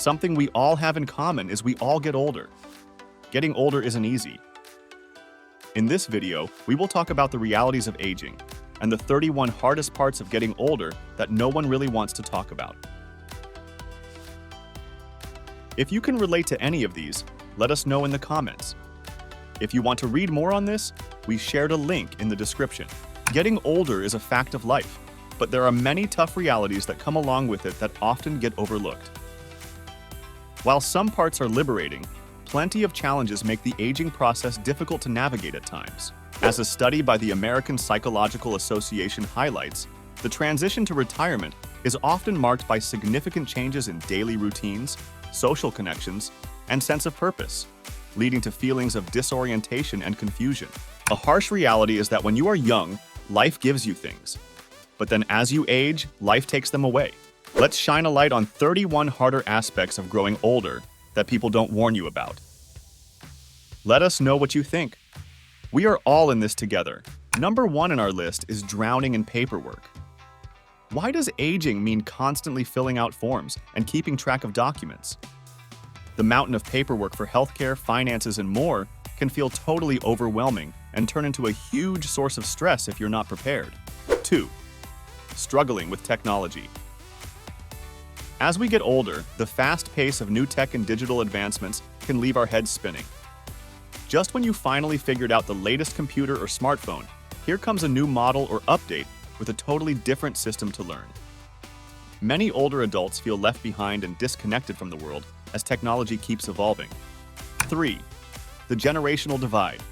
Something we all have in common is we all get older. Getting older isn't easy. In this video, we will talk about the realities of aging and the 31 hardest parts of getting older that no one really wants to talk about. If you can relate to any of these, let us know in the comments. If you want to read more on this, we shared a link in the description. Getting older is a fact of life, but there are many tough realities that come along with it that often get overlooked. While some parts are liberating, plenty of challenges make the aging process difficult to navigate at times. As a study by the American Psychological Association highlights, the transition to retirement is often marked by significant changes in daily routines, social connections, and sense of purpose, leading to feelings of disorientation and confusion. A harsh reality is that when you are young, life gives you things. But then as you age, life takes them away. Let's shine a light on 31 harder aspects of growing older that people don't warn you about. Let us know what you think. We are all in this together. Number 1 in our list is drowning in paperwork. Why does aging mean constantly filling out forms and keeping track of documents? The mountain of paperwork for healthcare, finances, and more can feel totally overwhelming and turn into a huge source of stress if you're not prepared. 2. Struggling with technology. As we get older, the fast pace of new tech and digital advancements can leave our heads spinning. Just when you finally figured out the latest computer or smartphone, here comes a new model or update with a totally different system to learn. Many older adults feel left behind and disconnected from the world as technology keeps evolving. 3. The generational divide.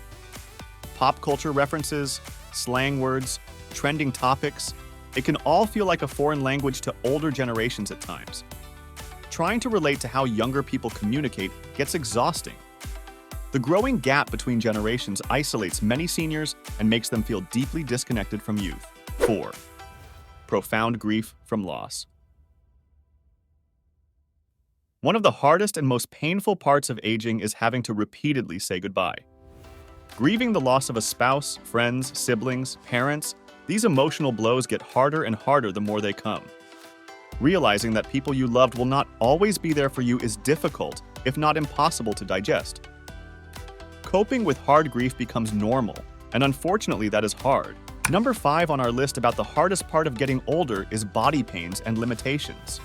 Pop culture references, slang words, trending topics, it can all feel like a foreign language to older generations at times. Trying to relate to how younger people communicate gets exhausting. The growing gap between generations isolates many seniors and makes them feel deeply disconnected from youth. 4. Profound grief from loss. One of the hardest and most painful parts of aging is having to repeatedly say goodbye. Grieving the loss of a spouse, friends, siblings, parents, these emotional blows get harder and harder the more they come. Realizing that people you loved will not always be there for you is difficult, if not impossible, to digest. Coping with hard grief becomes normal, and unfortunately that is hard. Number 5 on our list about the hardest part of getting older is body pains and limitations.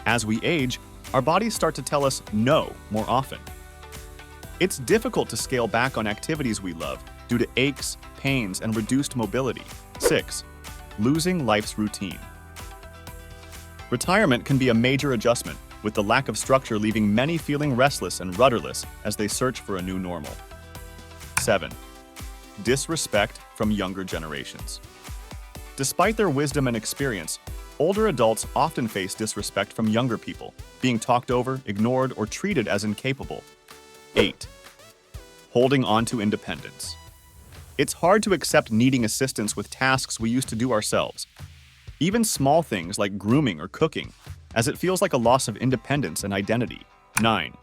As we age, our bodies start to tell us no more often. It's difficult to scale back on activities we love due to aches, pains, and reduced mobility. 6. Losing life's routine. Retirement can be a major adjustment, with the lack of structure leaving many feeling restless and rudderless as they search for a new normal. 7. Disrespect from younger generations. Despite their wisdom and experience, older adults often face disrespect from younger people, being talked over, ignored, or treated as incapable. 8. Holding on to independence. It's hard to accept needing assistance with tasks we used to do ourselves. Even small things like grooming or cooking, as it feels like a loss of independence and identity. 9.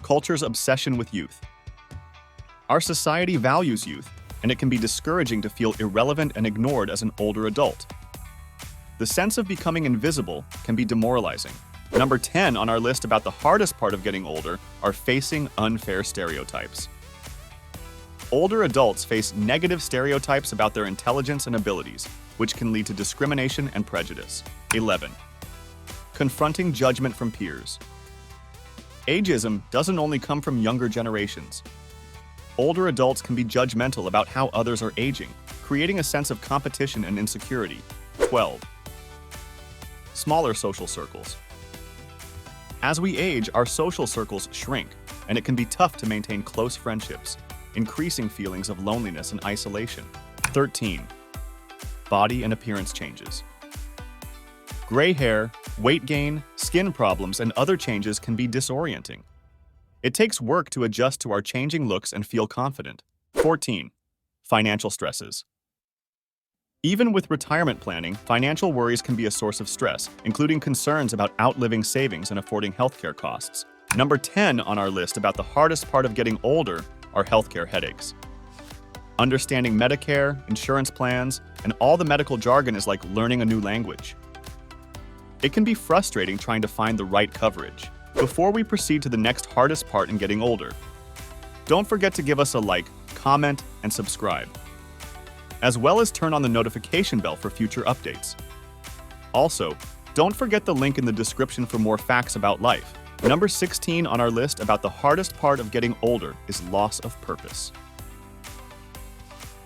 Culture's obsession with youth. Our society values youth, and it can be discouraging to feel irrelevant and ignored as an older adult. The sense of becoming invisible can be demoralizing. Number 10 on our list about the hardest part of getting older are facing unfair stereotypes. Older adults face negative stereotypes about their intelligence and abilities, which can lead to discrimination and prejudice. 11. Confronting judgment from peers. Ageism doesn't only come from younger generations. Older adults can be judgmental about how others are aging, creating a sense of competition and insecurity. 12. Smaller social circles. As we age, our social circles shrink, and it can be tough to maintain close friendships, increasing feelings of loneliness and isolation. 13. Body and appearance changes. Gray hair, weight gain, skin problems, and other changes can be disorienting. It takes work to adjust to our changing looks and feel confident. 14. Financial stresses. Even with retirement planning, financial worries can be a source of stress, including concerns about outliving savings and affording healthcare costs. Number 10 on our list about the hardest part of getting older are healthcare headaches. Understanding Medicare, insurance plans, and all the medical jargon is like learning a new language. It can be frustrating trying to find the right coverage. Before we proceed to the next hardest part in getting older, don't forget to give us a like, comment, and subscribe, as well as turn on the notification bell for future updates. Also, don't forget the link in the description for more facts about life. Number 16 on our list about the hardest part of getting older is loss of purpose.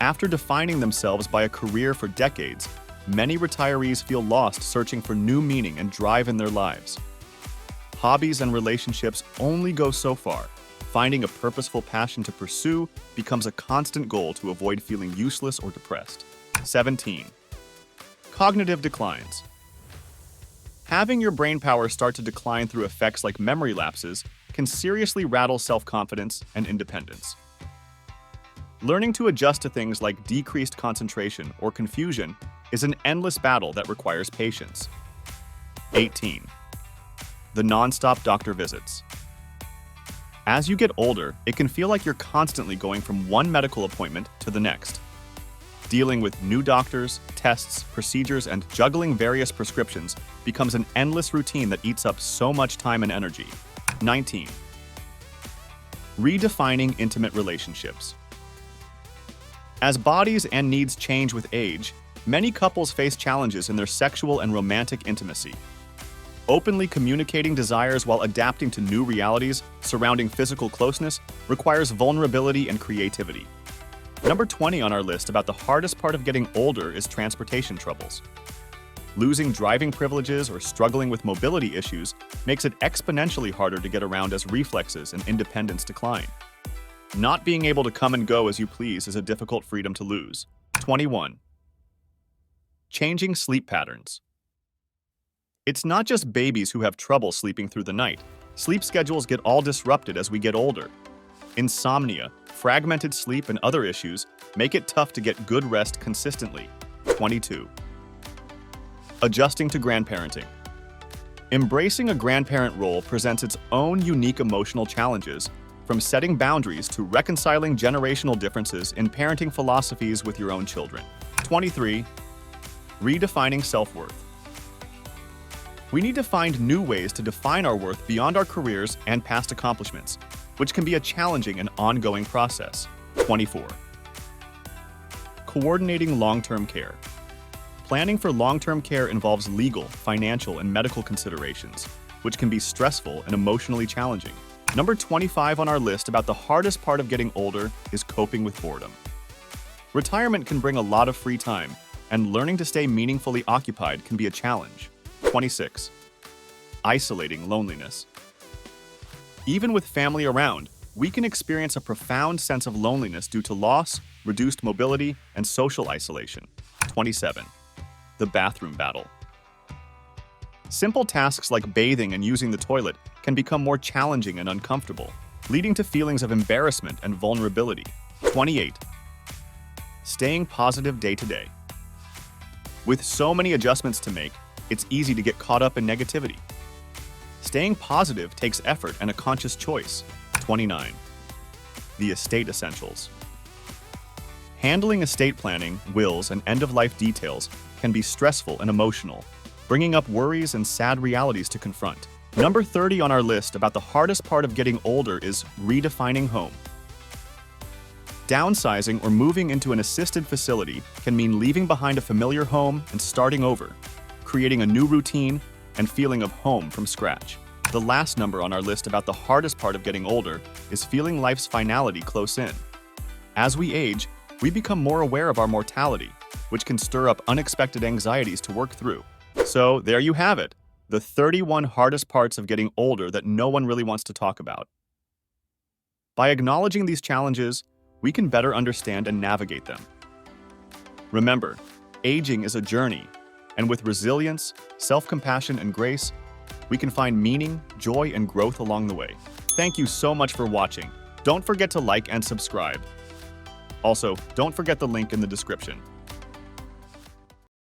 After defining themselves by a career for decades, many retirees feel lost searching for new meaning and drive in their lives. Hobbies and relationships only go so far. Finding a purposeful passion to pursue becomes a constant goal to avoid feeling useless or depressed. 17. Cognitive declines. Having your brain power start to decline through effects like memory lapses can seriously rattle self-confidence and independence. Learning to adjust to things like decreased concentration or confusion is an endless battle that requires patience. 18. The non-stop doctor visits. As you get older, it can feel like you're constantly going from one medical appointment to the next. Dealing with new doctors, tests, procedures, and juggling various prescriptions becomes an endless routine that eats up so much time and energy. 19. Redefining intimate relationships. As bodies and needs change with age, many couples face challenges in their sexual and romantic intimacy. Openly communicating desires while adapting to new realities surrounding physical closeness requires vulnerability and creativity. Number 20 on our list about the hardest part of getting older is transportation troubles. Losing driving privileges or struggling with mobility issues makes it exponentially harder to get around as reflexes and independence decline. Not being able to come and go as you please is a difficult freedom to lose. 21. Changing sleep patterns. It's not just babies who have trouble sleeping through the night. Sleep schedules get all disrupted as we get older. Insomnia, fragmented sleep, and other issues make it tough to get good rest consistently. 22. Adjusting to grandparenting. Embracing a grandparent role presents its own unique emotional challenges, from setting boundaries to reconciling generational differences in parenting philosophies with your own children. 23. Redefining self-worth. We need to find new ways to define our worth beyond our careers and past accomplishments, which can be a challenging and ongoing process. 24. Coordinating long-term care. Planning for long-term care involves legal, financial, and medical considerations, which can be stressful and emotionally challenging. Number 25 on our list about the hardest part of getting older is coping with boredom. Retirement can bring a lot of free time, and learning to stay meaningfully occupied can be a challenge. 26. Isolating loneliness. Even with family around, we can experience a profound sense of loneliness due to loss, reduced mobility, and social isolation. 27. The bathroom battle. Simple tasks like bathing and using the toilet can become more challenging and uncomfortable, leading to feelings of embarrassment and vulnerability. 28. Staying positive day to day. With so many adjustments to make, it's easy to get caught up in negativity. Staying positive takes effort and a conscious choice. 29. The estate essentials. Handling estate planning, wills, and end-of-life details can be stressful and emotional, bringing up worries and sad realities to confront. Number 30 on our list about the hardest part of getting older is redefining home. Downsizing or moving into an assisted facility can mean leaving behind a familiar home and starting over, creating a new routine and feeling of home from scratch. The last number on our list about the hardest part of getting older is feeling life's finality close in. As we age, we become more aware of our mortality, which can stir up unexpected anxieties to work through. So there you have it, the 31 hardest parts of getting older that no one really wants to talk about. By acknowledging these challenges, we can better understand and navigate them. Remember, aging is a journey, and with resilience, self-compassion, and grace, we can find meaning, joy, and growth along the way. Thank you so much for watching. Don't forget to like and subscribe. Also, don't forget the link in the description.